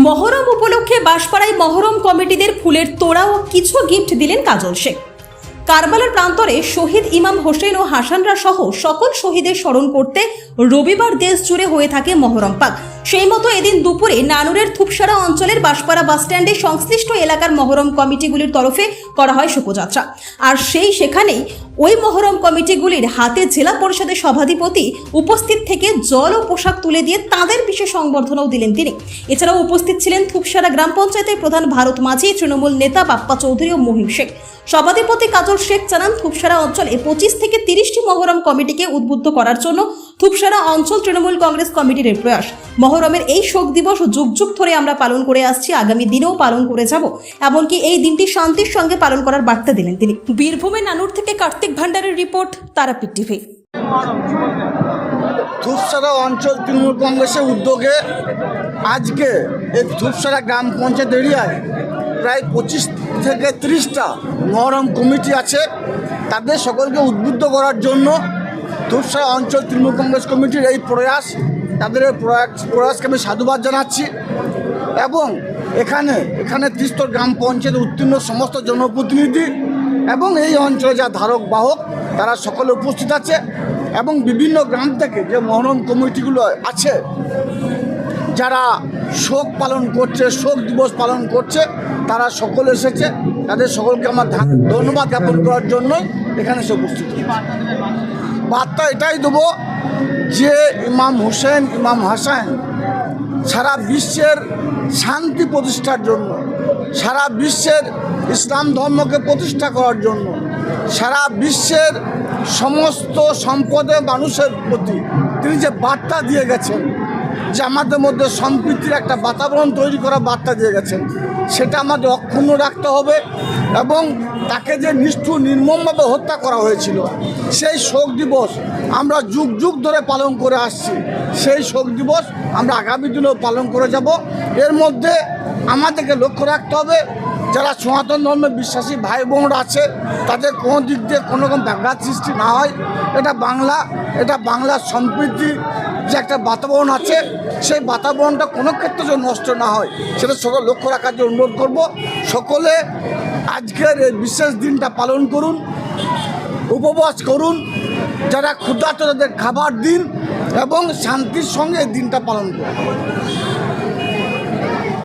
মহরম উপলক্ষে বাঁশপাড়ায় মহরম কমিটিদের ফুলের তোড়া ও কিছু গিফট দিলেন কাজল শেখ। কারবালার প্রান্তরে শহীদ ইমাম হোসেন ও হাসানরা সহ সকল শহীদের স্মরণ করতে রবিবার দেশ জুড়ে হয়ে থাকে মহরম পাক। সেই মতো এদিন দুপুরে নানুরের থুপসারা অঞ্চলের বাঁশপাড়া বাসস্ট্যান্ডে সংশ্লিষ্ট এলাকার মহরম কমিটিগুলির তরফে করা হয় শোভাযাত্রা। আর সেখানেই ওই মহরম কমিটিগুলির হাতে জেলা পরিষদের সভাধিপতি উপস্থিত থেকে জল ও পোশাক তুলে দিয়ে তাদের বিশেষ সংবর্ধনাও দিলেন তিনি। এছাড়াও উপস্থিত ছিলেন থুপসারা গ্রাম পঞ্চায়েতের প্রধান ভারত মাঝি, তৃণমূল নেতা বাপ্পা চৌধুরী ও মহিম শেখ। সভাধিপতি কাজল শেখ জানান, থুপসারা অঞ্চলে 25 থেকে 30টি মহরম কমিটিকে উদ্বুদ্ধ করার জন্য থুপসারা অঞ্চল তৃণমূল কংগ্রেস কমিটির প্রয়াস। মহরমের এই শোক দিবস যুগ যুগ ধরে আমরা পালন করে আসছি, আগামী দিনেও পালন করে যাব। এমনকি এই দিনটি শান্তির সঙ্গে পালন করার বার্তা দিলেন তিনি। বীরভূমের নানুর থেকে কার্তিক ভান্ডারের রিপোর্ট, তারাপীঠ টিভি। থুপসারা অঞ্চল তৃণমূল কংগ্রেসের উদ্যোগে আজকে এই থুপসারা গ্রাম পঞ্চায়েত এরিয়ায় প্রায় 25 থেকে 30টা মহরম কমিটি আছে। তাদের সকলকে উদ্বুদ্ধ করার জন্য থুপসারা অঞ্চল তৃণমূল কংগ্রেস কমিটির এই প্রয়াস, তাদের এই প্রয়াসকে আমি সাধুবাদ জানাচ্ছি। এবং এখানে ত্রিস্তর গ্রাম পঞ্চায়েতে উত্তীর্ণ সমস্ত জনপ্রতিনিধি এবং এই অঞ্চলে যা ধারক বাহক তারা সকলে উপস্থিত আছে। এবং বিভিন্ন গ্রাম থেকে যে মহরম কমিটিগুলো আছে, যারা শোক পালন করছে, শোক দিবস পালন করছে, তারা সকলে এসেছে। তাদের সকলকে আমার ধন্যবাদ জ্ঞাপন করার জন্য এখানে এসে উপস্থিত। বার্তা এটাই দেবো যে ইমাম হোসেন, ইমাম হাসান সারা বিশ্বের শান্তি প্রতিষ্ঠার জন্য, সারা বিশ্বের ইসলাম ধর্মকে প্রতিষ্ঠা করার জন্য, সারা বিশ্বের সমস্ত সম্পদের মানুষের প্রতি তিনি যে বার্তা দিয়ে গেছেন, যে আমাদের মধ্যে সম্প্রীতির একটা বাতাবরণ তৈরি করার বার্তা দিয়ে গেছেন, সেটা আমাদের অক্ষুণ্ণ রাখতে হবে। এবং তাকে যে নিষ্ঠুর নির্মমভাবে হত্যা করা হয়েছিল, সেই শোক দিবস আমরা যুগ যুগ ধরে পালন করে আসছি। সেই শোক দিবস আমরা আগামী দিনেও পালন করে যাব। এর মধ্যে আমাদেরকে লক্ষ্য রাখতে হবে, যারা সনাতন ধর্মে বিশ্বাসী ভাই বোনরা আছে, তাদের কোনো দিক দিয়ে কোনো রকম ব্যাঘাত সৃষ্টি না হয়। এটা বাংলার সম্প্রীতি যে একটা বাতাবরণ আছে, সেই বাতাবরণটা কোনো ক্ষেত্রে যেন নষ্ট না হয়, সেটা সকল লক্ষ্য রাখার জন্য অনুরোধ করব। সকলে আজকের এই বিশেষ দিনটা পালন করুন, উপবাস করুন, যারা ক্ষুধার্ত তাদের খাবার দিন এবং শান্তির সঙ্গে এই দিনটা পালন করুন।